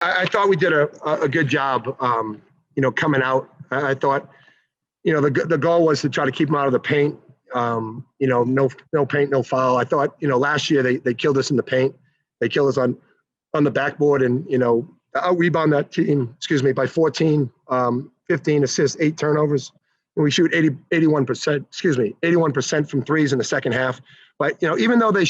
I thought we did a good job, coming out. I thought, the goal was to try to keep them out of the paint. No paint, no foul. I thought, last year they killed us in the paint. They killed us on the backboard and, out rebound that team, by 14, 15 assists, 8 turnovers. And we shoot 81% from threes in the second half. But, even though they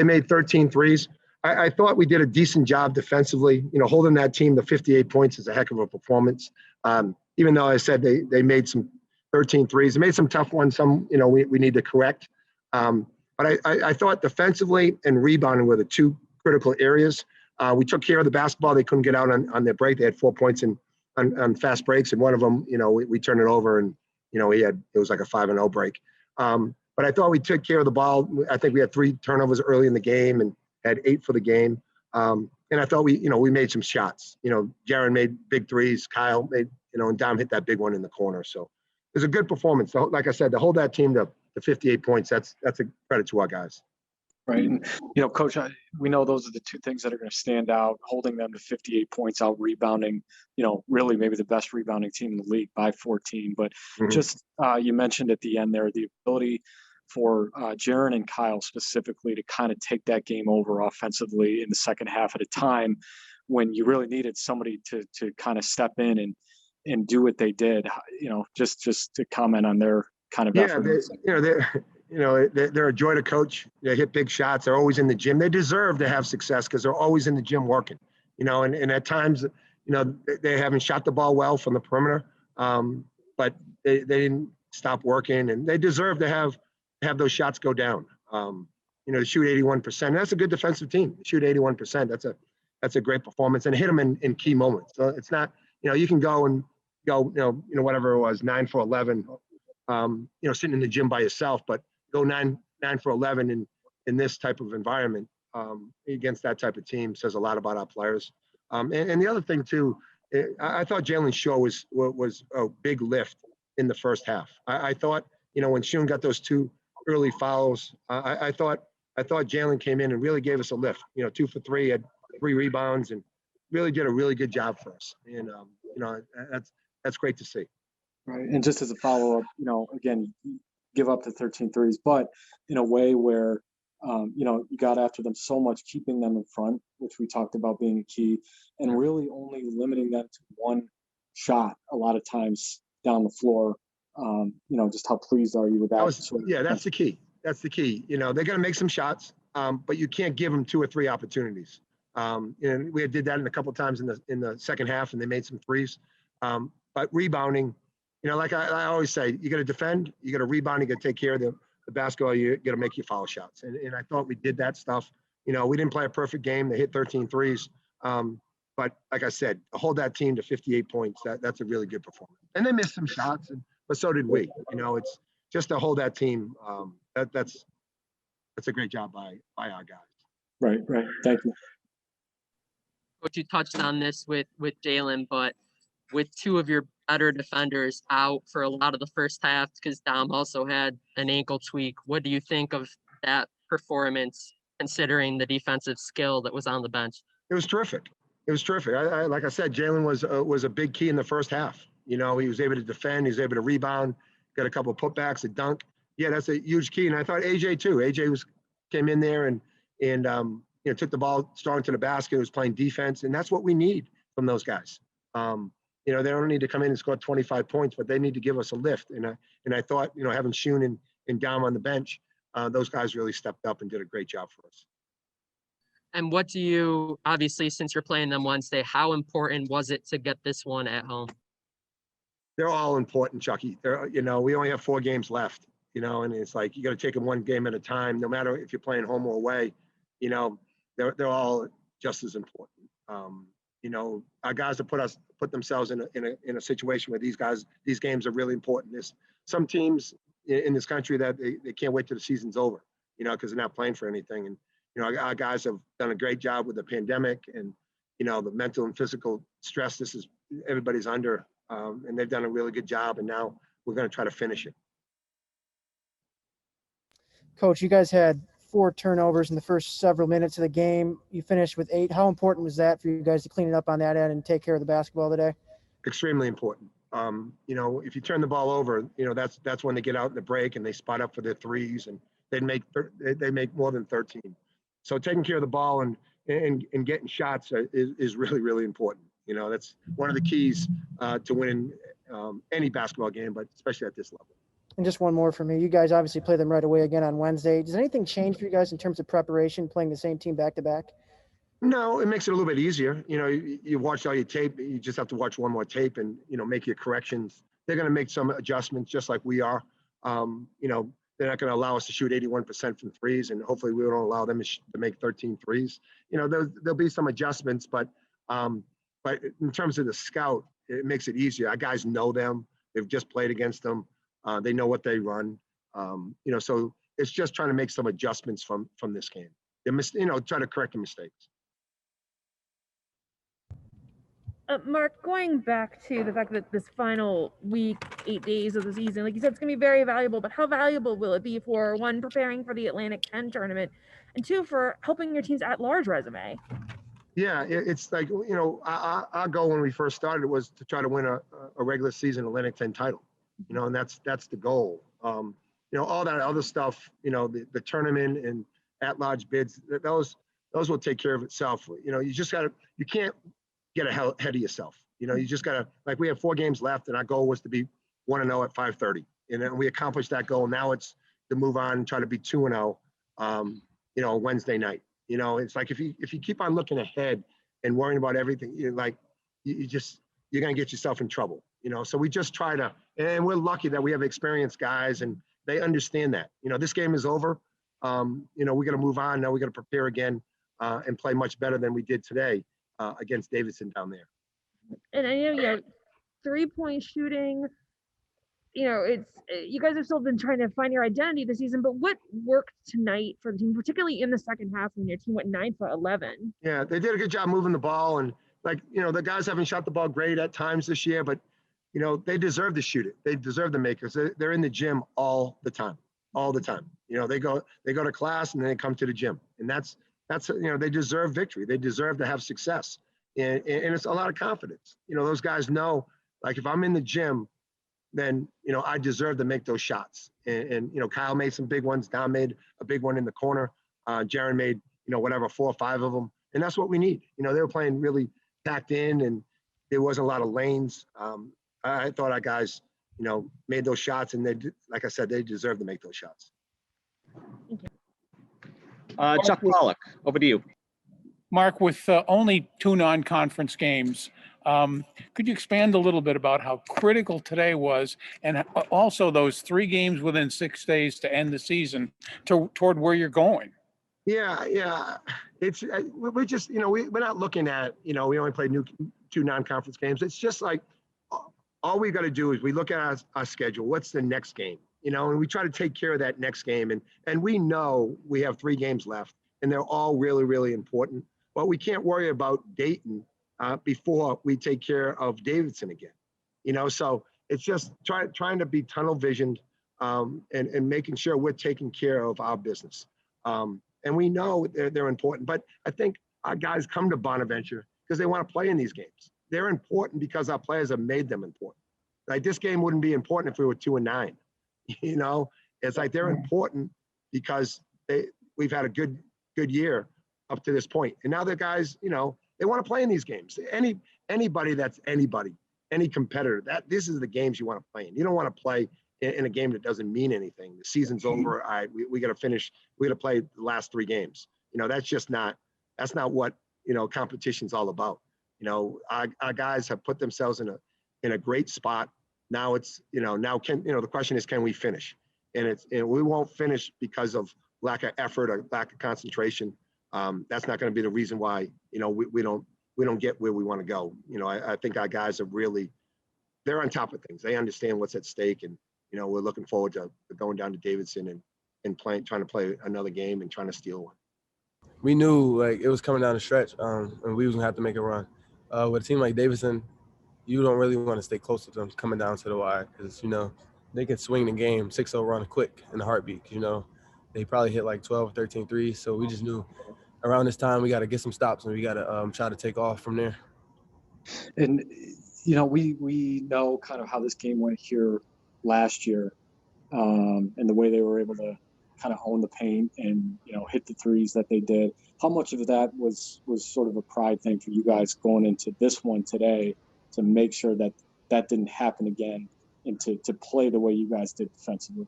made 13 threes, I thought we did a decent job defensively. Holding that team to 58 points is a heck of a performance. Even though I said they made some 13 threes, they made some tough ones. Some, we need to correct. But I thought defensively and rebounding were the two critical areas. We took care of the basketball. They couldn't get out on their break. They had 4 points on fast breaks, and one of them, we turned it over, and it was like a 5-0 break. But I thought we took care of the ball. I think we had 3 turnovers early in the game and had 8 for the game. And I thought we made some shots. Jaren made big threes. Kyle made, and Dom hit that big one in the corner. So it was a good performance. So, like I said, to hold that team to 58 points, that's a credit to our guys. Right. And, Coach, we know those are the two things that are going to stand out, holding them to 58 points, out rebounding, really maybe the best rebounding team in the league by 14. But just you mentioned at the end there, the ability for Jaren and Kyle specifically to kind of take that game over offensively in the second half at a time when you really needed somebody to kind of step in and do what they did, just to comment on their kind of effort. They're a joy to coach. They hit big shots. They're always in the gym. They deserve to have success because they're always in the gym working, and at times, they haven't shot the ball well from the perimeter, but they didn't stop working, and they deserve to have those shots go down. To shoot 81%. That's a good defensive team. To shoot 81%. That's a great performance, and hit them in key moments. So it's not, you can go whatever it was, 9 for 11, sitting in the gym by yourself, but go 9 for 11 in this type of environment against that type of team says a lot about our players. And the other thing too, I thought Jalen Shaw was a big lift in the first half. I thought, when Shun got those 2 early fouls, I thought Jalen came in and really gave us a lift. 2 for 3, had 3 rebounds, and really did a really good job for us. And that's great to see. Right. And just as a follow-up, again, you give up the 13 threes, but in a way where, you got after them so much, keeping them in front, which we talked about being a key, and really only limiting them to 1 shot a lot of times down the floor. Just how pleased are you with that? That's the key. That's the key. They're going to make some shots, but you can't give them 2 or 3 opportunities. And we did that a couple of times in the second half, and they made some threes. But rebounding, like I always say, you got to defend, you got to rebound, you got to take care of the basketball, you got to make your foul shots. And I thought we did that stuff. We didn't play a perfect game. They hit 13 threes. But like I said, to hold that team to 58 points, that's a really good performance. And they missed some shots, but so did we. It's just to hold that team. That's a great job by our guys. Right. Thank you. Coach, you touched on this with Jalen, but with 2 of your better defenders out for a lot of the first half because Dom also had an ankle tweak, what do you think of that performance considering the defensive skill that was on the bench? It was terrific. Like I said, Jalen was a big key in the first half. He was able to defend, he was able to rebound, got a couple of putbacks, a dunk. Yeah, that's a huge key. And I thought AJ too. AJ came in there and took the ball strong to the basket, was playing defense, and that's what we need from those guys. They don't need to come in and score 25 points, but they need to give us a lift. And I thought, having Shun and Dom on the bench, those guys really stepped up and did a great job for us. And what do you, obviously, since you're playing them Wednesday, how important was it to get this one at home? They're all important, Chucky. We only have 4 games left, and it's like you got to take them 1 game at a time, no matter if you're playing home or away. They're all just as important. Our guys have put themselves in a situation where these games are really important. There's some teams in this country that they can't wait till the season's over, because they're not playing for anything. And our guys have done a great job with the pandemic and the mental and physical stress everybody's under, and they've done a really good job. And now we're going to try to finish it. Coach, you guys had 4 turnovers in the first several minutes of the game. You finished with 8. How important was that for you guys to clean it up on that end and take care of the basketball today? Extremely important. If you turn the ball over, that's when they get out in the break and they spot up for their threes, and they make more than 13. So taking care of the ball and getting shots is really, really important. That's one of the keys to winning any basketball game, but especially at this level. And just one more for me. You guys obviously play them right away again on Wednesday. Does anything change for you guys in terms of preparation, playing the same team back-to-back? No, it makes it a little bit easier. You watched all your tape. You just have to watch one more tape and, make your corrections. They're going to make some adjustments just like we are. They're not going to allow us to shoot 81% from threes, and hopefully we don't allow them to make 13 threes. There'll be some adjustments, but in terms of the scout, it makes it easier. Our guys know them. They've just played against them. They know what they run. So it's just trying to make some adjustments from this game. Try to correct the mistakes. Mark, going back to the fact that this final week, 8 days of the season, like you said, it's going to be very valuable, but how valuable will it be for, 1, preparing for the Atlantic 10 tournament, and 2, for helping your team's at-large resume? Yeah, it's like, our goal when we first started was to try to win a regular season Atlantic 10 title, and that's the goal. All that other stuff, the tournament and at-large bids, those will take care of itself. You can't get ahead of yourself. You just gotta, like, we have 4 games left, and our goal was to be 1-0 at 5:30, and then we accomplished that goal. Now it's to move on and try to be 2-0, Wednesday night. It's like if you keep on looking ahead and worrying about everything, you're gonna get yourself in trouble. So we just try to, and we're lucky that we have experienced guys and they understand that. This game is over. We got to move on now. We got to prepare again and play much better than we did today against Davidson down there. And I know, 3-point shooting, it's you guys have still been trying to find your identity this season, but what worked tonight for the team, particularly in the second half when your team went 9 for 11? Yeah, they did a good job moving the ball, and the guys haven't shot the ball great at times this year, but they deserve to shoot it. They deserve to make it. They're in the gym all the time. They go to class and then they come to the gym, and that's they deserve victory. They deserve to have success, and it's a lot of confidence. Those guys know, like, if I'm in the gym, then I deserve to make those shots. And Kyle made some big ones. Don made a big one in the corner. Jaren made 4 or 5 of them, and that's what we need. They were playing really packed in, and there wasn't a lot of lanes. I thought our guys, made those shots, and like I said, they deserve to make those shots. Chuck Pollock, over to you. Mark, with only 2 non-conference games, could you expand a little bit about how critical today was, and also those 3 games within 6 days to end the season toward where you're going? Yeah. We're just, we're not looking at, we only played 2 non-conference games. It's just like, all we got to do is we look at our schedule. What's the next game? And we try to take care of that next game. And we know we have 3 games left, and they're all really, really important. But we can't worry about Dayton before we take care of Davidson again. So it's just trying to be tunnel visioned and making sure we're taking care of our business. And we know they're important. But I think our guys come to Bonaventure because they want to play in these games. They're important because our players have made them important. Like, this game wouldn't be important if we were 2-9. It's like they're important because we've had a good year up to this point. And now the guys, they want to play in these games. Anybody that's anybody, any competitor, this is the games you want to play in. You don't want to play in a game that doesn't mean anything. The season's over. All right, we got to finish. We got to play the last 3 games. That's not what competition's all about. Our guys have put themselves in a great spot. Now it's, the question is, can we finish? And we won't finish because of lack of effort or lack of concentration. That's not going to be the reason why, we don't get where we want to go. I think our guys are they're on top of things. They understand what's at stake, and, we're looking forward to going down to Davidson and trying to play another game and trying to steal one. We knew, like, it was coming down the stretch, and we was gonna have to make a run. With a team like Davidson, you don't really want to stay close to them coming down to the wire, because they can swing the game 6-0 run quick in a heartbeat. they probably hit like 12 or 13 threes. So we just knew around this time we got to get some stops and we got to try to take off from there. And, we know kind of how this game went here last year, and the way they were able to kind of own the paint and, hit the threes that they did. How much of that was sort of a pride thing for you guys going into this one today to make sure that that didn't happen again and to play the way you guys did defensively?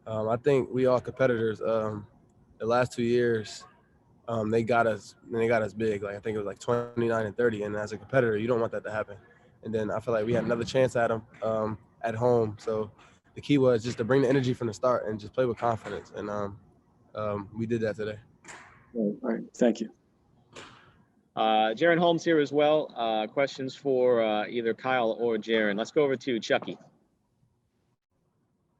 I think we all competitors. The last 2 years, they got us big. Like I think it was like 29 and 30. And as a competitor, you don't want that to happen. And then I feel like we had another chance at them at home. So the key was just to bring the energy from the start and just play with confidence. And we did that today. All right. Thank you. Jaren Holmes here as well. Questions for either Kyle or Jaren. Let's go over to Chucky.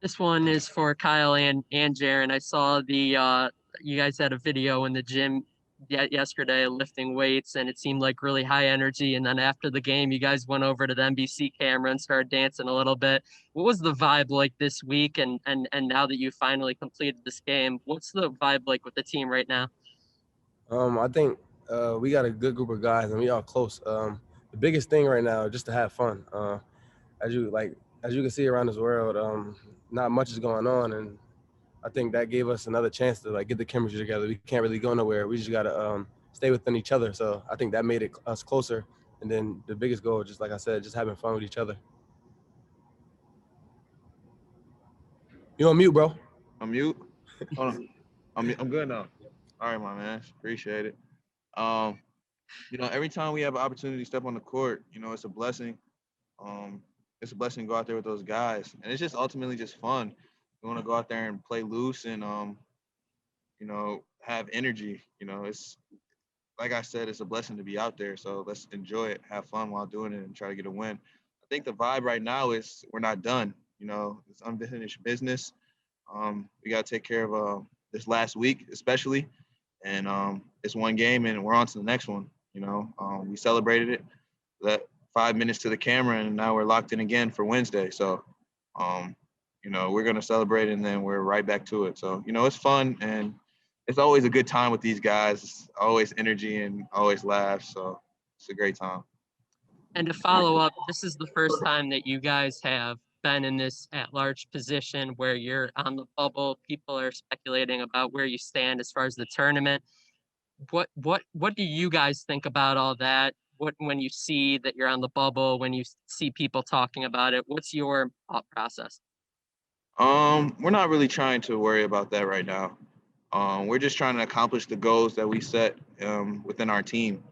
This one is for Kyle and Jaren. I saw you guys had a video in the gym yesterday lifting weights, and it seemed like really high energy. And then after the game, you guys went over to the NBC camera and started dancing a little bit. What was the vibe like this week? And now that you finally completed this game, what's the vibe like with the team right now? I think we got a good group of guys and we all close. The biggest thing right now is just to have fun. As you can see around this world, not much is going on, and I think that gave us another chance to get the chemistry together. We can't really go nowhere. We just gotta stay within each other. So I think that made us closer. And then the biggest goal, just like I said, just having fun with each other. You on mute, bro? I'm mute. Hold on. I'm good now. All right, my man. Appreciate it. Every time we have an opportunity to step on the court, it's a blessing. It's a blessing to go out there with those guys, and it's just ultimately just fun. We want to go out there and play loose and have energy. It's like I said, it's a blessing to be out there. So let's enjoy it, have fun while doing it, and try to get a win. I think the vibe right now is we're not done. It's unfinished business. We got to take care of this last week, especially, and it's one game, and we're on to the next one. We celebrated it. That 5 minutes to the camera, and now we're locked in again for Wednesday. So, we're going to celebrate, and then we're right back to it. So, it's fun, and it's always a good time with these guys. It's always energy and always laughs. So it's a great time. And to follow up, this is the first time that you guys have been in this at-large position where you're on the bubble. People are speculating about where you stand as far as the tournament. What do you guys think about all that? When you see that you're on the bubble, when you see people talking about it, what's your thought process? We're not really trying to worry about that right now. We're just trying to accomplish the goals that we set within our team,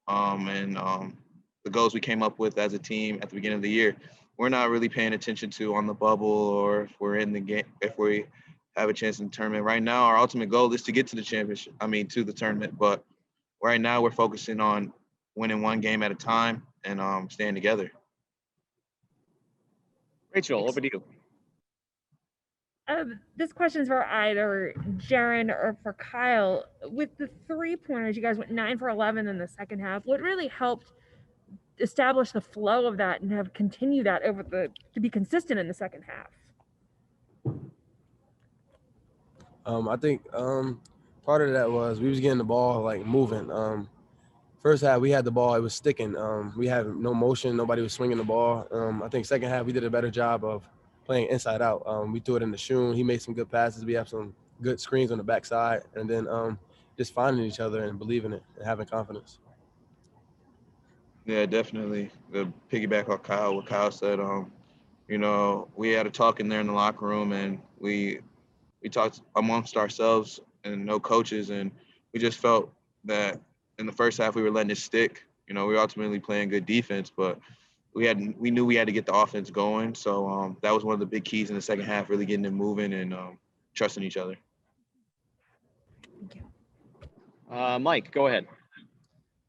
and the goals we came up with as a team at the beginning of the year. We're not really paying attention to on the bubble or if we're in the game, if we have a chance in the tournament. Right now, our ultimate goal is to get to the championship. To the tournament. But right now, we're focusing on winning one game at a time and staying together. Rachel, over to you. This question is for either Jaren or for Kyle. With the 3-pointers, you guys went 9 for 11 in the second half. What really helped establish the flow of that and have continue that to be consistent in the second half? I think part of that was we was getting the ball moving. First half we had the ball, it was sticking. We had no motion, nobody was swinging the ball. I think second half we did a better job of playing inside out. We threw it in the shoe. He made some good passes. We have some good screens on the backside, and then just finding each other and believing it and having confidence. Yeah, definitely. The piggyback on Kyle, what Kyle said, we had a talk in there in the locker room, and we talked amongst ourselves and no coaches, and we just felt that in the first half we were letting it stick. We were ultimately playing good defense, but we knew we had to get the offense going. So that was one of the big keys in the second half, really getting it moving and trusting each other. Thank you. Mike, go ahead.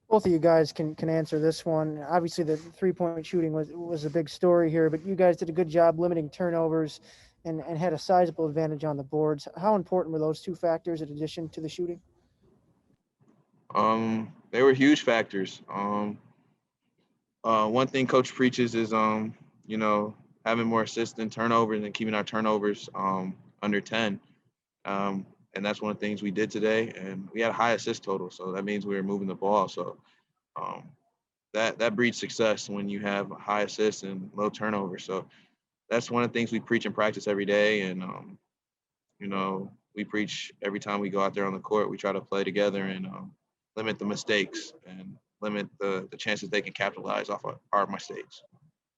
Both of you guys can answer this one. Obviously, the 3-point shooting was a big story here, but you guys did a good job limiting turnovers and had a sizable advantage on the boards. How important were those two factors in addition to the shooting? They were huge factors. One thing Coach preaches is, having more assists than turnovers and keeping our turnovers under 10. And that's one of the things we did today. And we had a high assist total, so that means we were moving the ball. So that breeds success when you have high assists and low turnover. So that's one of the things we preach and practice every day. And we preach every time we go out there on the court. We try to play together and limit the mistakes and limit the chances they can capitalize off our mistakes.